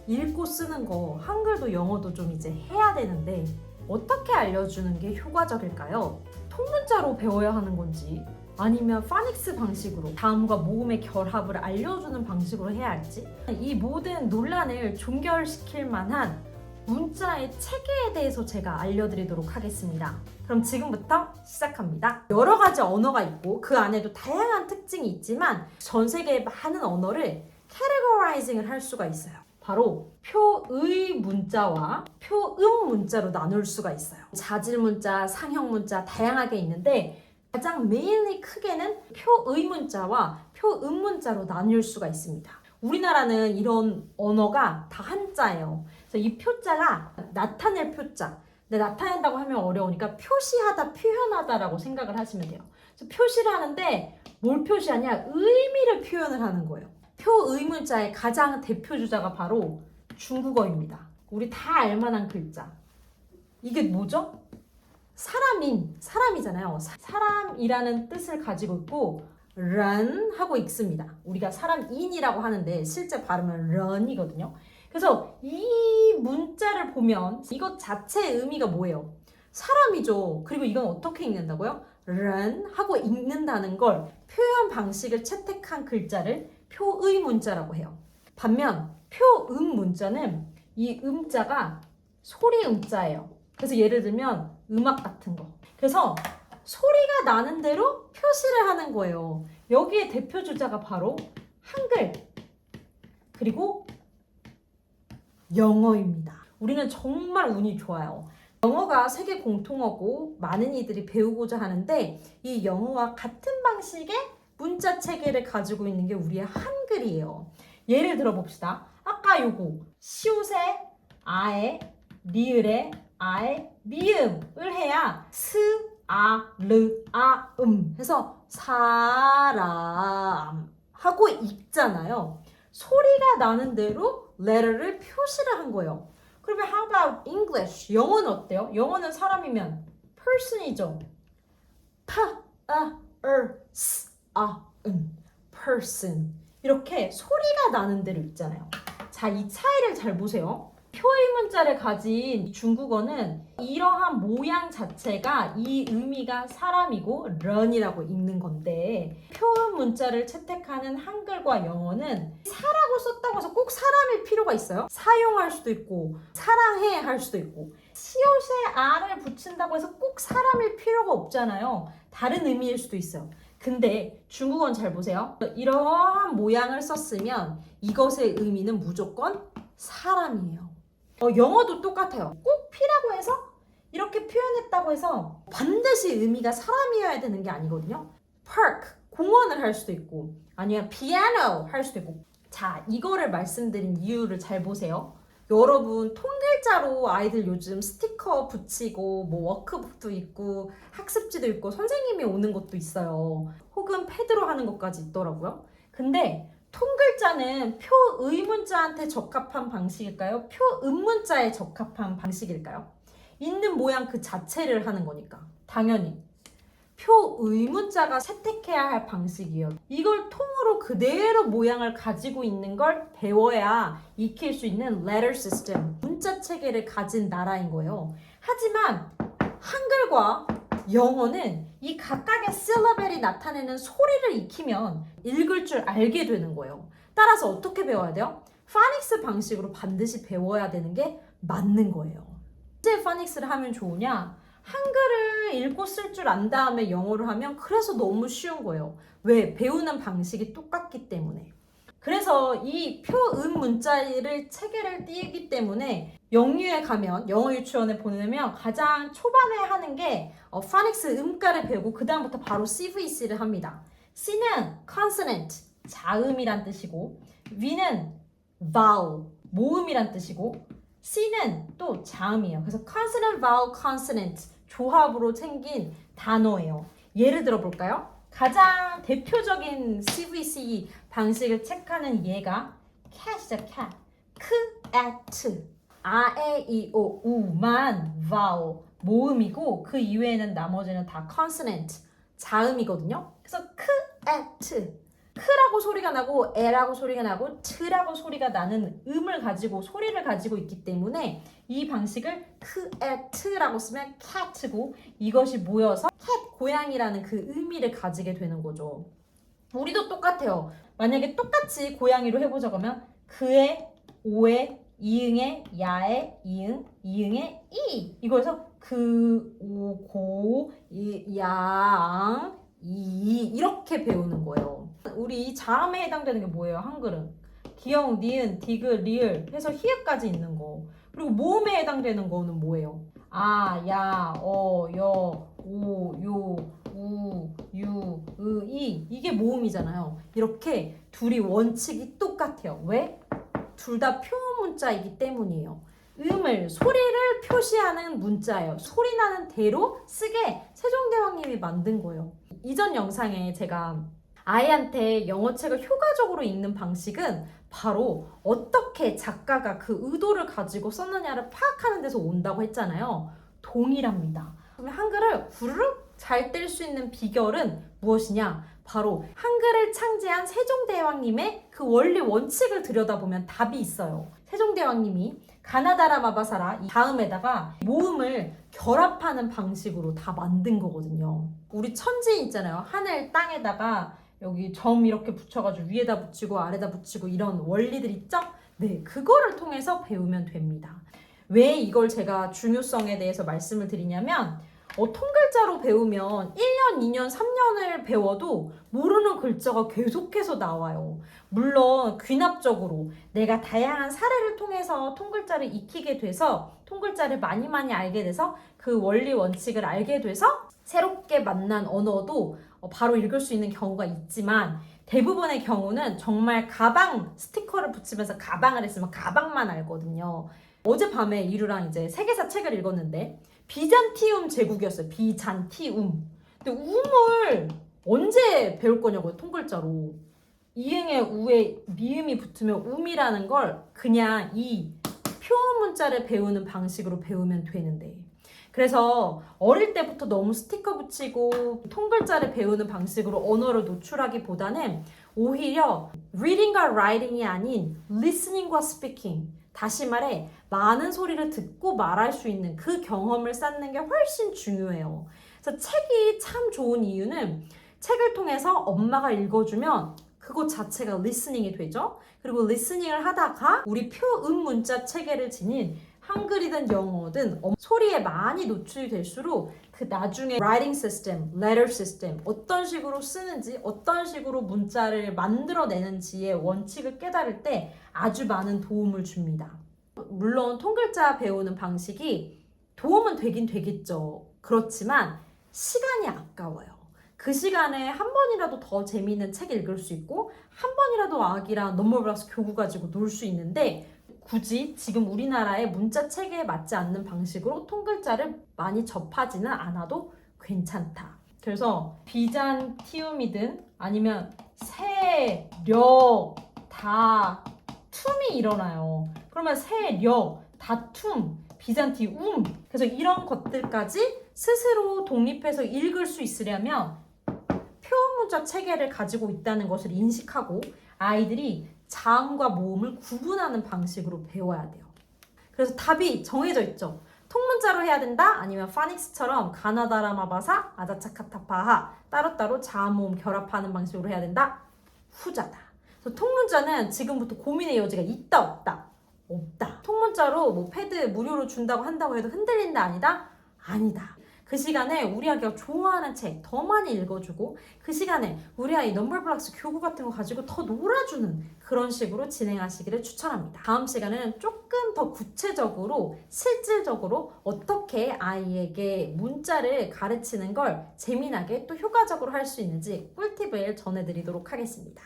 읽고 쓰는 거 한글도 영어도 좀 이제 해야 되는데 어떻게 알려주는 게 효과적일까요? 통문자로 배워야 하는 건지 아니면 파닉스 방식으로 다음과 모음의 결합을 알려주는 방식으로 해야 할지 이 모든 논란을 종결시킬 만한 문자의 체계에 대해서 제가 알려드리도록 하겠습니다. 그럼 지금부터 시작합니다. 여러 가지 언어가 있고 그 안에도 다양한 특징이 있지만 전 세계의 많은 언어를 categorizing을 할 수가 있어요. 바로 표의 문자와 표음 문자로 나눌 수가 있어요. 자질 문자, 상형 문자 다양하게 있는데 가장 메인리 크게는 표의 문자와 표음 문자로 나눌 수가 있습니다. 우리나라는 이런 언어가 다 한자예요. 그래서 이 표자가 나타낼 표자. 근데 나타낸다고 하면 어려우니까 표시하다, 표현하다라고 생각을 하시면 돼요. 그래서 표시를 하는데 뭘 표시하냐? 의미를 표현을 하는 거예요. 표의 문자의 가장 대표 주자가 바로 중국어입니다. 우리 다 알만한 글자. 이게 뭐죠? 사람이잖아요. 사람이라는 뜻을 가지고 있고 런 하고 읽습니다. 우리가 사람인이라고 하는데 실제 발음은 런이거든요. 그래서 이 문자를 보면 이것 자체의 의미가 뭐예요? 사람이죠. 그리고 이건 어떻게 읽는다고요? 런 하고 읽는다는 걸 표현 방식을 채택한 글자를 표의 문자라고 해요. 반면 표음 문자는 이 음자가 소리 음자예요. 그래서 예를 들면 음악 같은 거. 그래서 소리가 나는 대로 표시를 하는 거예요. 여기에 대표 주자가 바로 한글 그리고 영어입니다. 우리는 정말 운이 좋아요. 영어가 세계 공통어고 많은 이들이 배우고자 하는데 이 영어와 같은 방식의 문자 체계를 가지고 있는 게 우리의 한글이에요. 예를 들어 봅시다. 아까 요거 시옷에 아에 리을에 아에 미음을 해야 스, 아, 르, 아, 해서 사람 하고 읽잖아요. 소리가 나는 대로 letter를 표시를 한 거예요. 그러면 how about English? 영어는 어때요? 영어는 사람이면 person이죠. 파, 아, 스, 아, person. 이렇게 소리가 나는 대로 읽잖아요. 자, 이 차이를 잘 보세요. 표의 문자를 가진 중국어는 이러한 모양 자체가 이 의미가 사람이고 런이라고 읽는 건데 표음 문자를 채택하는 한글과 영어는 사라고 썼다고 해서 꼭 사람일 필요가 있어요? 사용할 수도 있고 사랑해 할 수도 있고 시옷에 아를 붙인다고 해서 꼭 사람일 필요가 없잖아요. 다른 의미일 수도 있어요. 근데 중국어는 잘 보세요. 이러한 모양을 썼으면 이것의 의미는 무조건 사람이에요. 영어도 똑같아요. 꼭 P라고 해서 이렇게 표현했다고 해서 반드시 의미가 사람이어야 되는 게 아니거든요. park, 공원을 할 수도 있고 아니면 piano 할 수도 있고 자, 이거를 말씀드린 이유를 잘 보세요. 여러분 통글자로 아이들 요즘 스티커 붙이고 뭐 워크북도 있고 학습지도 있고 선생님이 오는 것도 있어요. 혹은 패드로 하는 것까지 있더라고요. 근데 통글자는 표의 문자한테 적합한 방식일까요? 표음 문자에 적합한 방식일까요? 있는 모양 그 자체를 하는 거니까 당연히 표의 문자가 채택해야 할 방식이에요. 이걸 통으로 그대로 모양을 가지고 있는 걸 배워야 익힐 수 있는 letter system, 문자 체계를 가진 나라인 거예요. 하지만 한글과 영어는 이 각각의 실러벨이 나타내는 소리를 익히면 읽을 줄 알게 되는 거예요. 따라서 어떻게 배워야 돼요? 파닉스 방식으로 반드시 배워야 되는 게 맞는 거예요. 언제 파닉스를 하면 좋으냐? 한글을 읽고 쓸 줄 안 다음에 영어를 하면 그래서 너무 쉬운 거예요. 왜? 배우는 방식이 똑같기 때문에. 그래서 이 표음 문자를 체계를 띄기 때문에 영유에 가면 영어 유치원에 보내면 가장 초반에 하는 게 파닉스 음가를 배우고 그 다음부터 바로 CVC를 합니다. C는 consonant, 자음이란 뜻이고 V는 vowel, 모음이란 뜻이고 C는 또 자음이에요. 그래서 consonant, vowel, consonant 조합으로 생긴 단어예요. 예를 들어 볼까요? 가장 대표적인 CVC 방식을 체크하는 예가 cat이죠, cat. 크, at, 아, 에, 이, 오, 우만 vowel, 모음이고 그 이외에는 나머지는 다 consonant, 자음이거든요. 그래서 크, at, 크라고 소리가 나고 에라고 소리가 나고 트라고 소리가 나는 음을 가지고 소리를 가지고 있기 때문에 이 방식을 크, 에, 트라고 쓰면 cat고 이것이 모여서 cat, 고양이라는 그 의미를 가지게 되는 거죠. 우리도 똑같아요. 만약에 똑같이 고양이로 해보자고 하면 그의, 오의, 이응의, 야의, 이응, 이응의, 이 이거에서 그, 오, 고, 양, 이 이렇게 배우는 거예요. 우리 이 자음에 해당되는 게 뭐예요? 한글은 기역, 니은, 디귿, 리을 해서 히읗까지 있는 거. 그리고 모음에 해당되는 거는 뭐예요? 아, 야, 어, 여, 오, 요, 우, 유, 으, 이 이게 모음이잖아요. 이렇게 둘이 원칙이 똑같아요. 왜? 둘 다 표음 문자이기 때문이에요. 음을, 소리를 표시하는 문자예요. 소리 나는 대로 쓰게 세종대왕님이 만든 거예요. 이전 영상에 제가 아이한테 영어책을 효과적으로 읽는 방식은 바로 어떻게 작가가 그 의도를 가지고 썼느냐를 파악하는 데서 온다고 했잖아요. 동일합니다. 그러면 한글을 후루룩 잘 뗄 수 있는 비결은 무엇이냐? 바로 한글을 창제한 세종대왕님의 그 원리 원칙을 들여다보면 답이 있어요. 세종대왕님이 가나다라 마바사라 이 다음에다가 모음을 결합하는 방식으로 다 만든 거거든요. 우리 천지 있잖아요. 하늘 땅에다가 여기 점 이렇게 붙여가지고 위에다 붙이고 아래다 붙이고 이런 원리들 있죠? 네, 그거를 통해서 배우면 됩니다. 왜 이걸 제가 중요성에 대해서 말씀을 드리냐면 통글자로 배우면 1년, 2년, 3년을 배워도 모르는 글자가 계속해서 나와요. 물론 귀납적으로 내가 다양한 사례를 통해서 통글자를 익히게 돼서 통글자를 많이 알게 돼서 그 원리 원칙을 알게 돼서 새롭게 만난 언어도 바로 읽을 수 있는 경우가 있지만 대부분의 경우는 정말 가방 스티커를 붙이면서 가방을 했으면 가방만 알거든요. 어젯밤에 이루랑 이제 세계사 책을 읽었는데 비잔티움 제국이었어요. 비잔티움. 근데 um을 언제 배울 거냐고요, 통글자로. 이응에 우에 미음이 붙으면 um이라는 걸 그냥 이 표음 문자를 배우는 방식으로 배우면 되는데. 그래서 어릴 때부터 너무 스티커 붙이고 통글자를 배우는 방식으로 언어를 노출하기보다는 오히려 reading과 writing이 아닌 listening과 speaking, 다시 말해 많은 소리를 듣고 말할 수 있는 그 경험을 쌓는 게 훨씬 중요해요. 그래서 책이 참 좋은 이유는 책을 통해서 엄마가 읽어주면 그것 자체가 리스닝이 되죠. 그리고 리스닝을 하다가 우리 표음 문자 체계를 지닌 한글이든 영어든 소리에 많이 노출이 될수록 그 나중에 writing system, letter system 어떤 식으로 쓰는지 어떤 식으로 문자를 만들어내는지의 원칙을 깨달을 때 아주 많은 도움을 줍니다. 물론 통글자 배우는 방식이 도움은 되긴 되겠죠. 그렇지만 시간이 아까워요. 그 시간에 한 번이라도 더 재미있는 책 읽을 수 있고 한 번이라도 아기랑 넘버블록스 교구 가지고 놀 수 있는데 굳이 지금 우리나라의 문자 체계에 맞지 않는 방식으로 통글자를 많이 접하지는 않아도 괜찮다. 그래서 비잔티움이든 아니면 세력, 다툼이 일어나요. 그러면 세력, 다툼, 비잔티움 그래서 이런 것들까지 스스로 독립해서 읽을 수 있으려면 표음 문자 체계를 가지고 있다는 것을 인식하고 아이들이 자음과 모음을 구분하는 방식으로 배워야 돼요. 그래서 답이 정해져 있죠. 통문자로 해야 된다? 아니면 파닉스처럼 가나다라마바사, 아자차카타파하 따로따로 자음, 모음 결합하는 방식으로 해야 된다? 후자다. 그래서 통문자는 지금부터 고민의 여지가 있다 없다? 없다. 통문자로 뭐 패드 무료로 준다고 한다고 해도 흔들린다 아니다? 아니다. 그 시간에 우리 아기가 좋아하는 책 더 많이 읽어주고 그 시간에 우리 아이 넘버블록스 교구 같은 거 가지고 더 놀아주는 그런 식으로 진행하시기를 추천합니다. 다음 시간에는 조금 더 구체적으로 실질적으로 어떻게 아이에게 문자를 가르치는 걸 재미나게 또 효과적으로 할 수 있는지 꿀팁을 전해드리도록 하겠습니다.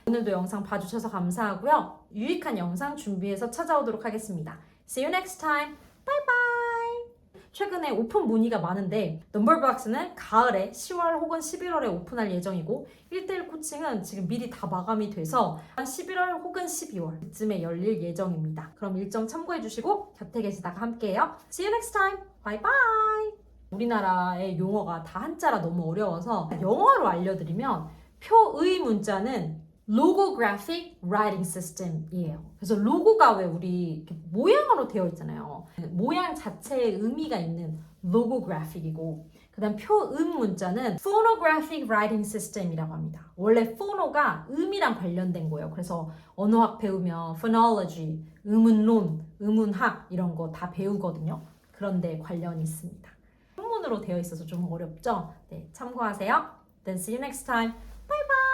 오늘도 영상 봐주셔서 감사하고요. 유익한 영상 준비해서 찾아오도록 하겠습니다. See you next time. Bye bye. 최근에 오픈 문의가 많은데 넘버블록스는 가을에 10월 혹은 11월에 오픈할 예정이고 1:1 코칭은 지금 미리 다 마감이 돼서 한 11월 혹은 12월 쯤에 열릴 예정입니다. 그럼 일정 참고해 주시고 곁에 계시다가 함께해요. See you next time. Bye bye. 우리나라의 용어가 다 한자라 너무 어려워서 영어로 알려드리면 표의 문자는 logographic writing system이에요. 그래서 로고가 왜 우리 이렇게 모양으로 되어 있잖아요. 모양 자체에 의미가 있는 logographic이고 그 다음 표음 문자는 phonographic writing system이라고 합니다. 원래 phono가 음이랑 관련된 거예요. 그래서 언어학 배우면 phonology, 음운론, 음운학 이런 거 다 배우거든요. 그런데 관련이 있습니다. 한문으로 되어 있어서 좀 어렵죠? 네, 참고하세요. Then see you next time. Bye bye!